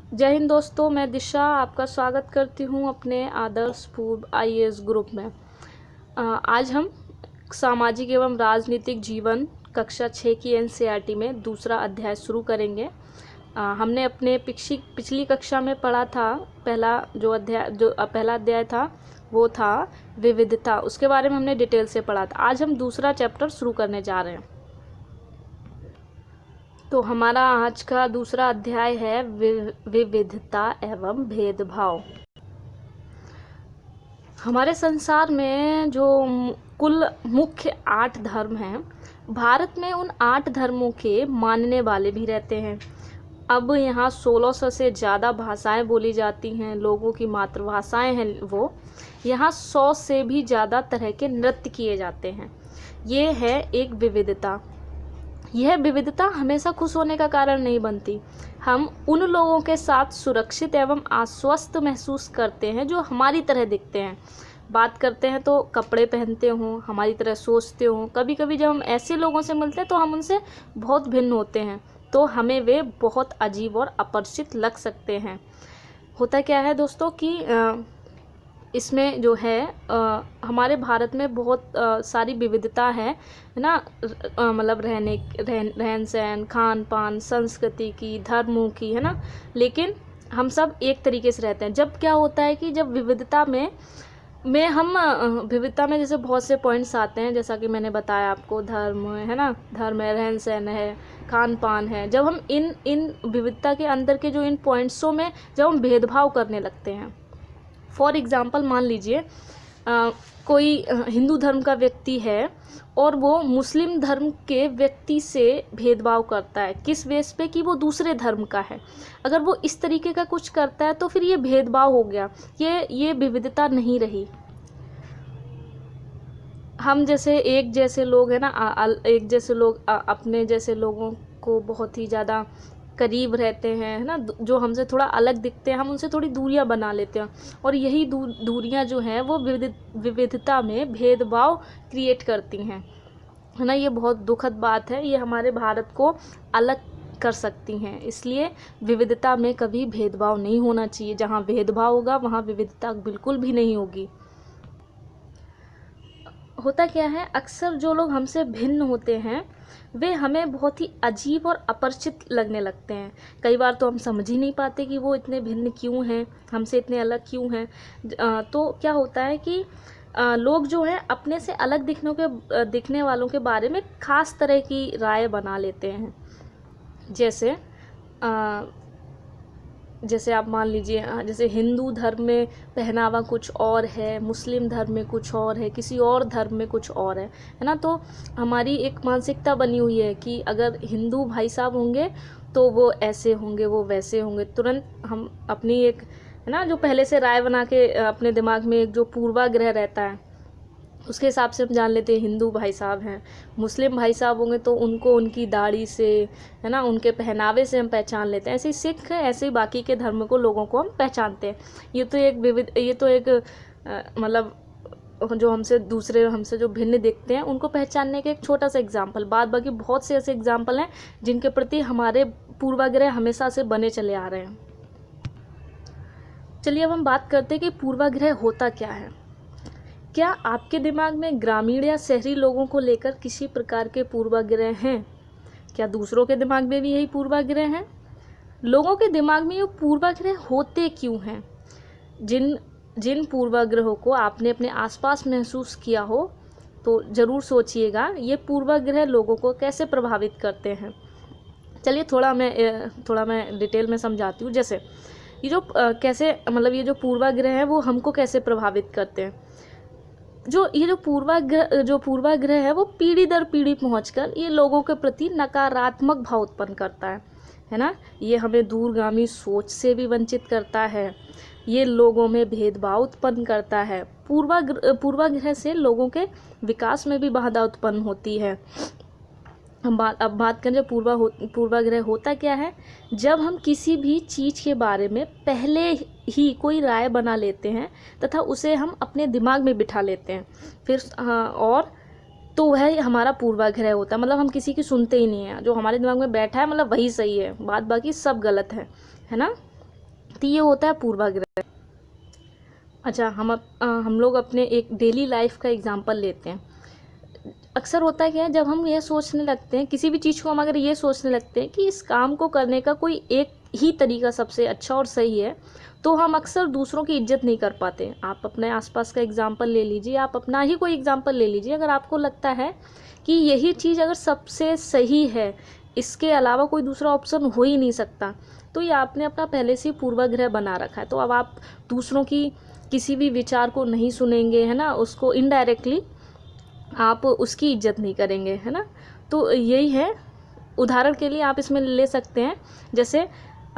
जय हिंद दोस्तों, मैं दिशा आपका स्वागत करती हूँ अपने आदर्श पूर्व आईएएस ग्रुप में। आज हम सामाजिक एवं राजनीतिक जीवन कक्षा 6 की एनसीईआरटी में दूसरा अध्याय शुरू करेंगे। हमने अपने पिछली कक्षा में पढ़ा था। पहला अध्याय था वो था विविधता। उसके बारे में हमने डिटेल से पढ़ा था। आज हम दूसरा चैप्टर शुरू करने जा रहे हैं। तो हमारा आज का दूसरा अध्याय है विविधता एवं भेदभाव। हमारे संसार में जो कुल मुख्य 8 धर्म हैं, भारत में उन 8 धर्मों के मानने वाले भी रहते हैं। अब यहाँ 1600 से ज़्यादा भाषाएं बोली जाती हैं, लोगों की मातृभाषाएं हैं वो। यहाँ 100 से भी ज़्यादा तरह के नृत्य किए जाते हैं। ये है एक विविधता। यह विविधता हमेशा खुश होने का कारण नहीं बनती। हम उन लोगों के साथ सुरक्षित एवं आश्वस्त महसूस करते हैं जो हमारी तरह दिखते हैं, बात करते हैं तो कपड़े पहनते हों, हमारी तरह सोचते हों। कभी कभी जब हम ऐसे लोगों से मिलते हैं तो हम उनसे बहुत भिन्न होते हैं, तो हमें वे बहुत अजीब और अपरिचित लग सकते हैं। होता क्या है दोस्तों कि इसमें जो है हमारे भारत में बहुत सारी विविधता है ना। मतलब रहन सहन, खान पान, संस्कृति की, धर्मों की, है ना। लेकिन हम सब एक तरीके से रहते हैं। जब क्या होता है कि जब विविधता में जैसे बहुत से पॉइंट्स आते हैं, जैसा कि मैंने बताया आपको, धर्म है ना, धर्म है, रहन सहन है, खान पान है। जब हम इन विविधता के अंदर के जो इन पॉइंट्सों में जब हम भेदभाव करने लगते हैं, फॉर एग्ज़ाम्पल मान लीजिए कोई हिंदू धर्म का व्यक्ति है और वो मुस्लिम धर्म के व्यक्ति से भेदभाव करता है। किस बेस पे? कि वो दूसरे धर्म का है। अगर वो इस तरीके का कुछ करता है तो फिर ये भेदभाव हो गया, ये विविधता नहीं रही। हम जैसे एक जैसे लोग हैं ना, एक जैसे लोग अपने जैसे लोगों को बहुत ही ज़्यादा करीब रहते हैं, है ना। जो हमसे थोड़ा अलग दिखते हैं हम उनसे थोड़ी दूरियां बना लेते हैं, और यही दूरियां जो हैं वो विविधता में भेदभाव क्रिएट करती हैं, है ना। ये बहुत दुखद बात है। ये हमारे भारत को अलग कर सकती हैं। इसलिए विविधता में कभी भेदभाव नहीं होना चाहिए। जहाँ भेदभाव होगा वहाँ विविधता बिल्कुल भी नहीं होगी। होता क्या है, अक्सर जो लोग हमसे भिन्न होते हैं वे हमें बहुत ही अजीब और अपरिचित लगने लगते हैं। कई बार तो हम समझ ही नहीं पाते कि वो इतने भिन्न क्यों हैं, हमसे इतने अलग क्यों हैं। तो क्या होता है कि लोग जो हैं अपने से अलग दिखने वालों के बारे में ख़ास तरह की राय बना लेते हैं। जैसे आप मान लीजिए, जैसे हिंदू धर्म में पहनावा कुछ और है, मुस्लिम धर्म में कुछ और है, किसी और धर्म में कुछ और है ना। तो हमारी एक मानसिकता बनी हुई है कि अगर हिंदू भाई साहब होंगे तो वो ऐसे होंगे, वो वैसे होंगे। तुरंत हम अपनी एक, है ना, जो पहले से राय बना के अपने दिमाग में एक जो पूर्वाग्रह रहता है उसके हिसाब से हम जान लेते हैं हिंदू भाई साहब हैं। मुस्लिम भाई साहब होंगे तो उनको उनकी दाढ़ी से, है ना, उनके पहनावे से हम पहचान लेते हैं। ऐसे ही सिख है, ऐसे ही बाकी के धर्म को, लोगों को हम पहचानते हैं। ये तो एक मतलब जो हमसे जो भिन्न दिखते हैं उनको पहचानने का एक छोटा सा एग्जाम्पल। बाद बाकी बहुत से ऐसे एग्जाम्पल हैं जिनके प्रति हमारे पूर्वाग्रह हमेशा से बने चले आ रहे हैं। चलिए अब हम बात करते हैं कि पूर्वाग्रह होता क्या है। क्या आपके दिमाग में ग्रामीण या शहरी लोगों को लेकर किसी प्रकार के पूर्वाग्रह हैं? क्या दूसरों के दिमाग में भी यही पूर्वाग्रह हैं? लोगों के दिमाग में ये पूर्वाग्रह होते क्यों हैं? जिन पूर्वाग्रहों को आपने अपने आसपास महसूस किया हो तो ज़रूर सोचिएगा ये पूर्वाग्रह लोगों को कैसे प्रभावित करते हैं। चलिए थोड़ा मैं डिटेल में समझाती हूँ। जैसे ये जो पूर्वाग्रह हैं वो हमको कैसे प्रभावित करते हैं। जो पूर्वाग्रह है वो पीढ़ी दर पीढ़ी पहुंचकर ये लोगों के प्रति नकारात्मक भाव उत्पन्न करता है ना। ये हमें दूरगामी सोच से भी वंचित करता है। ये लोगों में भेदभाव उत्पन्न करता है। पूर्वाग्रह से लोगों के विकास में भी बाधा उत्पन्न होती है। अब बात करें पूर्वाग्रह होता क्या है। जब हम किसी भी चीज़ के बारे में पहले ही कोई राय बना लेते हैं तथा उसे हम अपने दिमाग में बिठा लेते हैं, फिर और तो वह हमारा पूर्वाग्रह होता है। मतलब हम किसी की सुनते ही नहीं हैं, जो हमारे दिमाग में बैठा है मतलब वही सही है, बात बाकी सब गलत है ना। तो ये होता है पूर्वाग्रह। अच्छा, हम लोग अपने एक डेली लाइफ का एग्जांपल लेते हैं। अक्सर होता है क्या है, जब हम ये सोचने लगते हैं किसी भी चीज़ को, हम अगर ये सोचने लगते हैं कि इस काम को करने का कोई एक ही तरीका सबसे अच्छा और सही है, तो हम अक्सर दूसरों की इज्जत नहीं कर पाते। आप अपने आसपास का एग्जांपल ले लीजिए, आप अपना ही कोई एग्जांपल ले लीजिए। अगर आपको लगता है कि यही चीज़ अगर सबसे सही है, इसके अलावा कोई दूसरा ऑप्शन हो ही नहीं सकता, तो ये आपने अपना पहले से ही पूर्वाग्रह बना रखा है। तो अब आप दूसरों की किसी भी विचार को नहीं सुनेंगे, है ना, उसको इनडायरेक्टली आप उसकी इज्जत नहीं करेंगे, है ना। तो यही है। उदाहरण के लिए आप इसमें ले सकते हैं, जैसे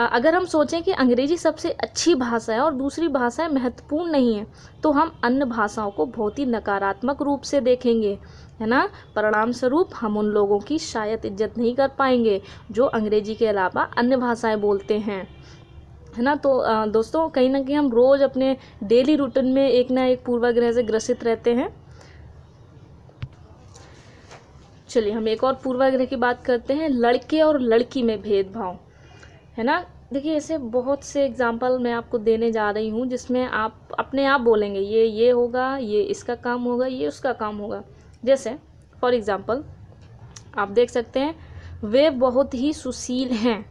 अगर हम सोचें कि अंग्रेजी सबसे अच्छी भाषा है और दूसरी भाषाएं महत्वपूर्ण नहीं है, तो हम अन्य भाषाओं को बहुत ही नकारात्मक रूप से देखेंगे, है ना। परिणाम स्वरूप हम उन लोगों की शायद इज्जत नहीं कर पाएंगे जो अंग्रेजी के अलावा अन्य भाषाएं बोलते हैं, है ना। तो दोस्तों, कहीं ना कहीं हम रोज़ अपने डेली रूटीन में एक ना एक पूर्वाग्रह से ग्रसित रहते हैं। चलिए हम एक और पूर्वाग्रह की बात करते हैं, लड़के और लड़की में भेदभाव, है ना। देखिए, ऐसे बहुत से एग्जाम्पल मैं आपको देने जा रही हूँ जिसमें आप अपने आप बोलेंगे ये होगा, ये इसका काम होगा, ये उसका काम होगा। जैसे फॉर एग्ज़ाम्पल आप देख सकते हैं, वे बहुत ही सुशील हैं।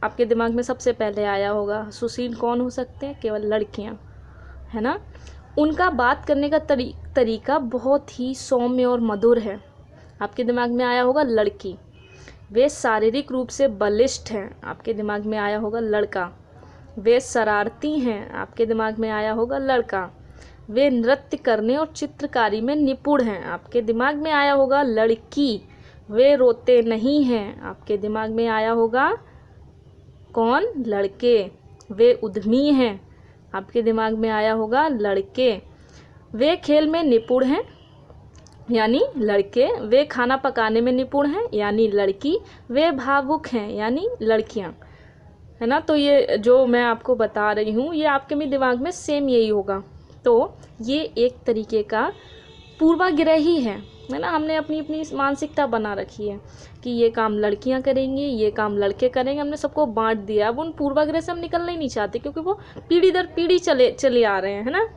आपके दिमाग में सबसे पहले आया होगा, सुशील कौन हो सकते हैं? केवल लड़कियाँ, है ना। उनका बात करने का तरीका बहुत ही सौम्य और मधुर है। आपके दिमाग में आया होगा लड़की। वे शारीरिक रूप से बलिष्ठ हैं। आपके दिमाग में आया होगा लड़का। वे शरारती हैं। आपके दिमाग में आया होगा लड़का। वे नृत्य करने और चित्रकारी में निपुण हैं। आपके दिमाग में आया होगा लड़की। वे रोते नहीं हैं। आपके दिमाग में आया होगा कौन? लड़के। वे उद्यमी हैं। आपके दिमाग में आया होगा लड़के। वे खेल में निपुण हैं, यानी लड़के। वे खाना पकाने में निपुण हैं, यानी लड़की। वे भावुक हैं, यानी लड़कियां, है ना। तो ये जो मैं आपको बता रही हूँ, ये आपके भी दिमाग में सेम यही होगा। तो ये एक तरीके का पूर्वाग्रह ही है ना। हमने अपनी अपनी मानसिकता बना रखी है कि ये काम लड़कियां करेंगी, ये काम लड़के करेंगे। हमने सबको बांट दिया। अब उन पूर्वाग्रह से हम निकलना ही नहीं चाहते, क्योंकि वो पीढ़ी दर पीढ़ी चले आ रहे हैं, है ना।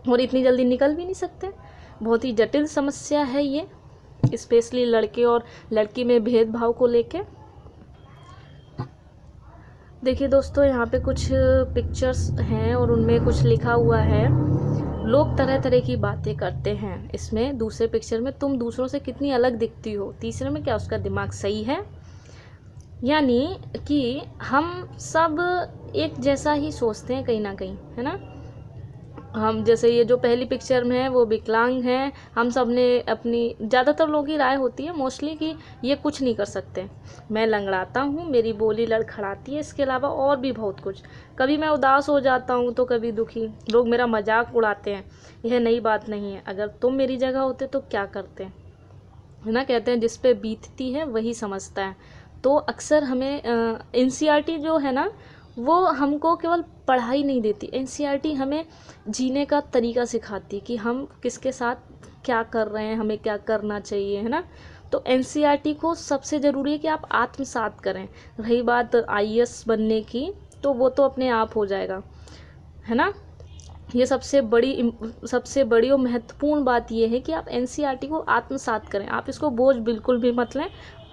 और इतनी जल्दी निकल भी नहीं सकते। बहुत ही जटिल समस्या है ये, स्पेशली लड़के और लड़की में भेदभाव को लेके। देखिए दोस्तों, यहाँ पे कुछ पिक्चर्स हैं और उनमें कुछ लिखा हुआ है, लोग तरह तरह की बातें करते हैं। इसमें दूसरे पिक्चर में तुम दूसरों से कितनी अलग दिखती हो, तीसरे में क्या उसका दिमाग सही है। यानी कि हम सब एक जैसा ही सोचते हैं कहीं ना कहीं, है ना। हम जैसे ये जो पहली पिक्चर में है वो विकलांग हैं। हम सब ने अपनी, ज़्यादातर लोगों की राय होती है मोस्टली कि ये कुछ नहीं कर सकते। मैं लंगड़ाता हूँ, मेरी बोली लड़खड़ाती है, इसके अलावा और भी बहुत कुछ। कभी मैं उदास हो जाता हूँ तो कभी दुखी। लोग मेरा मजाक उड़ाते हैं। यह नई बात नहीं है। अगर तुम मेरी जगह होते तो क्या करते, है ना। कहते हैं जिस पे बीतती है वही समझता है। तो अक्सर हमें NCERT जो है ना, वो हमको केवल पढ़ाई नहीं देती। NCERT हमें जीने का तरीका सिखाती है कि हम किसके साथ क्या कर रहे हैं, हमें क्या करना चाहिए, है ना। तो NCERT को सबसे ज़रूरी है कि आप आत्मसात करें। रही बात IAS बनने की, तो वो तो अपने आप हो जाएगा, है ना। ये सबसे बड़ी और महत्वपूर्ण बात ये है कि आप NCERT को आत्मसात करें। आप इसको बोझ बिल्कुल भी मत लें,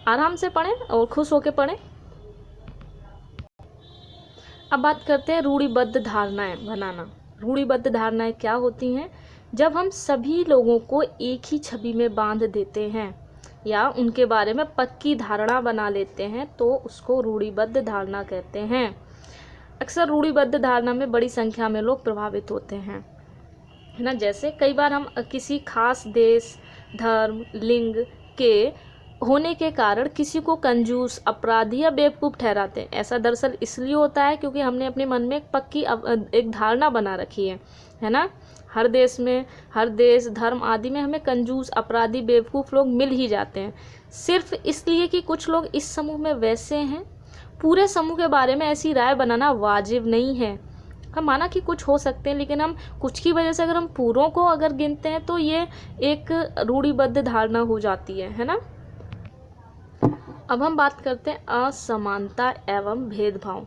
आराम से पढ़ें और खुश होकर पढ़ें। अब बात करते हैं रूढ़िबद्ध धारणाएं बनाना। रूढ़िबद्ध धारणाएं क्या होती हैं? जब हम सभी लोगों को एक ही छवि में बांध देते हैं या उनके बारे में पक्की धारणा बना लेते हैं, तो उसको रूढ़िबद्ध धारणा कहते हैं। अक्सर रूढ़िबद्ध धारणा में बड़ी संख्या में लोग प्रभावित होते हैं, है ना। जैसे कई बार हम किसी खास देश, धर्म, लिंग के होने के कारण किसी को कंजूस, अपराधी या बेवकूफ़ ठहराते हैं। ऐसा दरअसल इसलिए होता है क्योंकि हमने अपने मन में एक पक्की एक धारणा बना रखी है ना। हर देश, धर्म आदि में हमें कंजूस, अपराधी, बेवकूफ़ लोग मिल ही जाते हैं, सिर्फ इसलिए कि कुछ लोग इस समूह में वैसे हैं। पूरे समूह के बारे में ऐसी राय बनाना वाजिब नहीं है। हम माना कि कुछ हो सकते हैं, लेकिन हम कुछ की वजह से अगर हम पूरों को अगर गिनते हैं तो ये एक रूढ़िबद्ध धारणा हो जाती है ना। अब हम बात करते हैं असमानता एवं भेदभाव।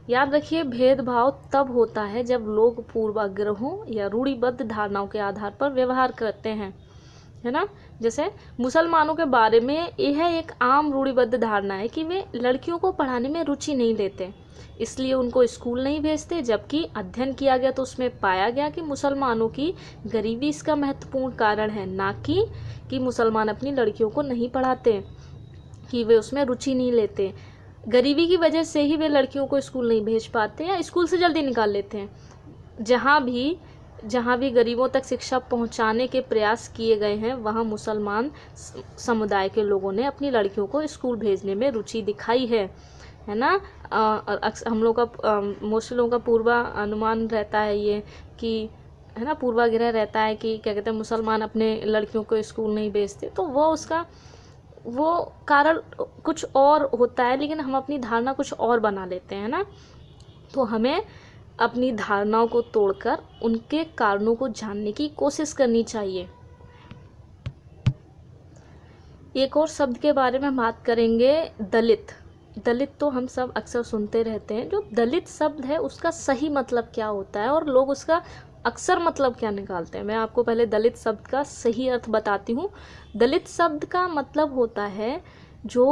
याद रखिए, भेदभाव तब होता है जब लोग पूर्वाग्रहों या रूढ़िबद्ध धारणाओं के आधार पर व्यवहार करते हैं, है ना। जैसे मुसलमानों के बारे में यह एक आम रूढ़िबद्ध धारणा है कि वे लड़कियों को पढ़ाने में रुचि नहीं लेते, इसलिए उनको स्कूल नहीं भेजते, जबकि अध्ययन किया गया तो उसमें पाया गया कि मुसलमानों की गरीबी इसका महत्वपूर्ण कारण है, ना कि मुसलमान अपनी लड़कियों को नहीं पढ़ाते, कि वे उसमें रुचि नहीं लेते। गरीबी की वजह से ही वे लड़कियों को स्कूल नहीं भेज पाते या स्कूल से जल्दी निकाल लेते हैं। जहाँ भी गरीबों तक शिक्षा पहुँचाने के प्रयास किए गए हैं, वहाँ मुसलमान समुदाय के लोगों ने अपनी लड़कियों को स्कूल भेजने में रुचि दिखाई है ना। और हम लोग का मोस्टली लोगों का पूर्वानुमान रहता है ये कि, है ना, पूर्वाग्रह रहता है कि क्या कहते हैं, मुसलमान अपने लड़कियों को स्कूल नहीं भेजते, तो वो कारण कुछ और होता है, लेकिन हम अपनी धारणा कुछ और बना लेते हैं ना। तो हमें अपनी धारणाओं को तोड़कर उनके कारणों को जानने की कोशिश करनी चाहिए। एक और शब्द के बारे में बात करेंगे, दलित। दलित तो हम सब अक्सर सुनते रहते हैं। जो दलित शब्द है उसका सही मतलब क्या होता है और लोग उसका अक्सर मतलब क्या निकालते हैं, मैं आपको पहले दलित शब्द का सही अर्थ बताती हूँ। दलित शब्द का मतलब होता है जो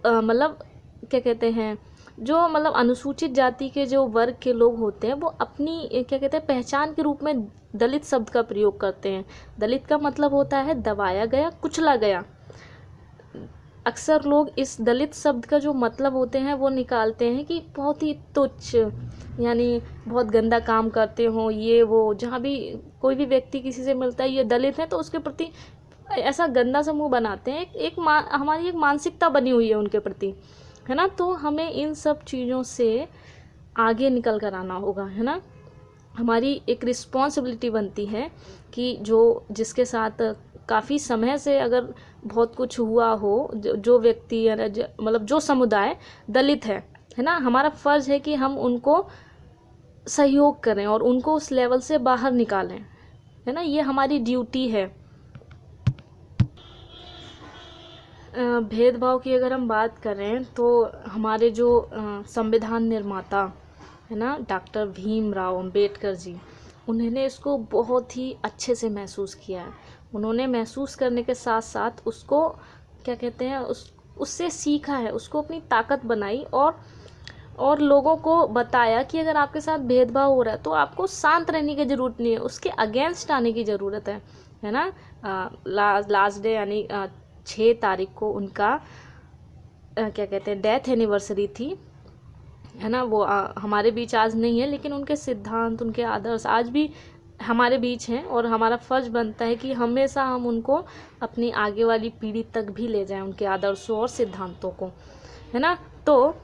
मतलब क्या कहते हैं, जो मतलब अनुसूचित जाति के जो वर्ग के लोग होते हैं, वो अपनी क्या कहते हैं पहचान के रूप में दलित शब्द का प्रयोग करते हैं। दलित का मतलब होता है दबाया गया, कुचला गया। अक्सर लोग इस दलित शब्द का जो मतलब होते हैं वो निकालते हैं कि बहुत ही तुच्छ, यानी बहुत गंदा काम करते हो, ये वो। जहाँ भी कोई भी व्यक्ति किसी से मिलता है ये दलित है, तो उसके प्रति ऐसा गंदा समूह बनाते हैं। हमारी एक मानसिकता बनी हुई है उनके प्रति, है ना। तो हमें इन सब चीज़ों से आगे निकल कर आना होगा, है ना। हमारी एक रिस्पॉन्सिबिलिटी बनती है कि जिसके साथ काफ़ी समय से अगर बहुत कुछ हुआ हो, जो व्यक्ति मतलब जो समुदाय दलित है ना, हमारा फ़र्ज़ है कि हम उनको सहयोग करें और उनको उस लेवल से बाहर निकालें, है ना। ये हमारी ड्यूटी है। भेदभाव की अगर हम बात करें तो हमारे जो संविधान निर्माता है ना, डॉक्टर भीमराव अंबेडकर जी, उन्होंने इसको बहुत ही अच्छे से महसूस किया है। उन्होंने महसूस करने के साथ साथ उसको क्या कहते हैं, उससे सीखा है, उसको अपनी ताकत बनाई और लोगों को बताया कि अगर आपके साथ भेदभाव हो रहा है तो आपको शांत रहने की ज़रूरत नहीं है, उसके अगेंस्ट आने की ज़रूरत है ना। लास्ट डे यानी 6 तारीख को उनका क्या कहते हैं डेथ एनिवर्सरी थी, है ना। वो हमारे बीच आज नहीं है, लेकिन उनके सिद्धांत, उनके आदर्श आज भी हमारे बीच हैं और हमारा फ़र्ज़ बनता है कि हमेशा हम उनको अपनी आगे वाली पीढ़ी तक भी ले जाएं, उनके आदर्शों और सिद्धांतों को, है ना। तो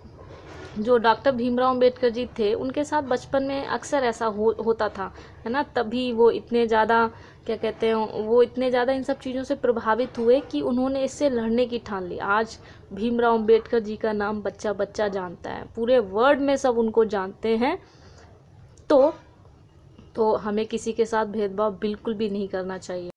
जो डॉक्टर भीमराव अंबेडकर जी थे, उनके साथ बचपन में अक्सर ऐसा होता था, है ना। तभी वो इतने ज़्यादा क्या कहते हैं, वो इतने ज़्यादा इन सब चीज़ों से प्रभावित हुए कि उन्होंने इससे लड़ने की ठान ली। आज भीमराव अंबेडकर जी का नाम बच्चा बच्चा जानता है, पूरे वर्ल्ड में सब उनको जानते हैं। तो हमें किसी के साथ भेदभाव बिल्कुल भी नहीं करना चाहिए।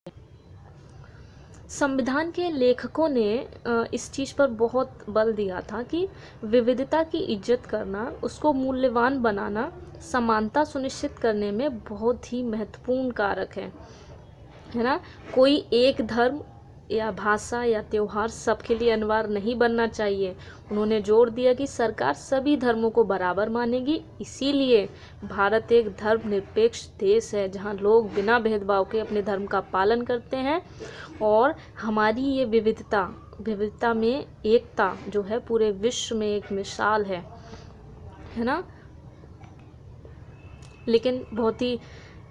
संविधान के लेखकों ने इस चीज़ पर बहुत बल दिया था कि विविधता की इज्जत करना, उसको मूल्यवान बनाना, समानता सुनिश्चित करने में बहुत ही महत्वपूर्ण कारक है ना। कोई एक धर्म या भाषा या त्यौहार सबके लिए अनिवार्य नहीं बनना चाहिए। उन्होंने जोर दिया कि सरकार सभी धर्मों को बराबर मानेगी, इसीलिए भारत एक धर्मनिरपेक्ष देश है जहां लोग बिना भेदभाव के अपने धर्म का पालन करते हैं। और हमारी ये विविधता में एकता जो है पूरे विश्व में एक मिसाल है ना। लेकिन बहुत ही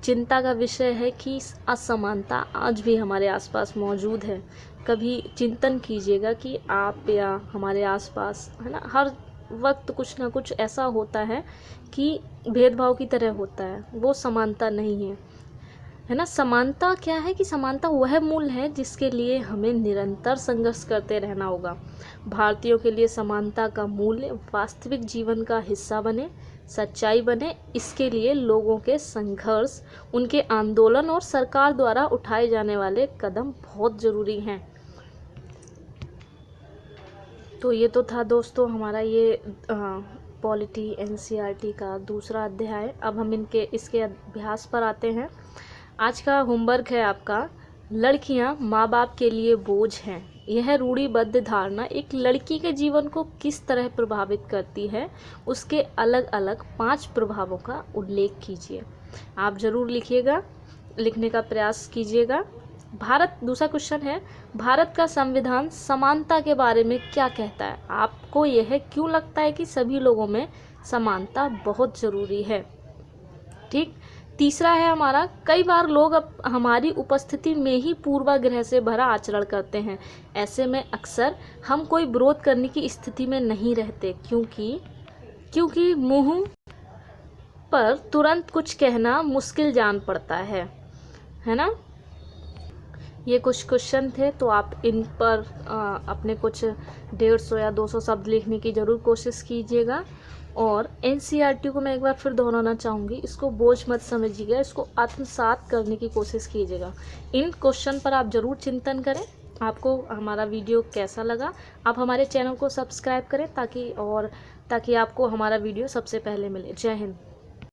चिंता का विषय है कि असमानता आज भी हमारे आसपास मौजूद है। कभी चिंतन कीजिएगा कि आप या हमारे आसपास, है ना, हर वक्त कुछ ना कुछ ऐसा होता है कि भेदभाव की तरह होता है, वो समानता नहीं है ना। समानता क्या है कि समानता वह मूल्य है जिसके लिए हमें निरंतर संघर्ष करते रहना होगा। भारतीयों के लिए समानता का मूल्य वास्तविक जीवन का हिस्सा बने, सच्चाई बने, इसके लिए लोगों के संघर्ष, उनके आंदोलन और सरकार द्वारा उठाए जाने वाले कदम बहुत ज़रूरी हैं। तो ये तो था दोस्तों हमारा ये पॉलिटी एनसीईआरटी का दूसरा अध्याय। अब हम इसके अभ्यास पर आते हैं। आज का होमवर्क है आपका, लड़कियां माँ बाप के लिए बोझ हैं। यह रूढ़िबद्ध धारणा एक लड़की के जीवन को किस तरह प्रभावित करती है, उसके अलग अलग 5 प्रभावों का उल्लेख कीजिए। आप ज़रूर लिखिएगा, लिखने का प्रयास कीजिएगा। दूसरा क्वेश्चन है, भारत का संविधान समानता के बारे में क्या कहता है? आपको यह क्यों लगता है कि सभी लोगों में समानता बहुत ज़रूरी है? ठीक। तीसरा है हमारा, कई बार लोग हमारी उपस्थिति में ही पूर्वाग्रह से भरा आचरण करते हैं। ऐसे में अक्सर हम कोई विरोध करने की स्थिति में नहीं रहते, क्योंकि मुंह पर तुरंत कुछ कहना मुश्किल जान पड़ता है ना। ये कुछ क्वेश्चन थे, तो आप इन पर अपने कुछ 150 या 200 शब्द लिखने की ज़रूर कोशिश कीजिएगा। और एनसीईआरटी को मैं एक बार फिर दोहराना चाहूँगी, इसको बोझ मत समझिएगा, इसको आत्मसात करने की कोशिश कीजिएगा। इन क्वेश्चन पर आप ज़रूर चिंतन करें। आपको हमारा वीडियो कैसा लगा? आप हमारे चैनल को सब्सक्राइब करें ताकि आपको हमारा वीडियो सबसे पहले मिले। जय हिंद।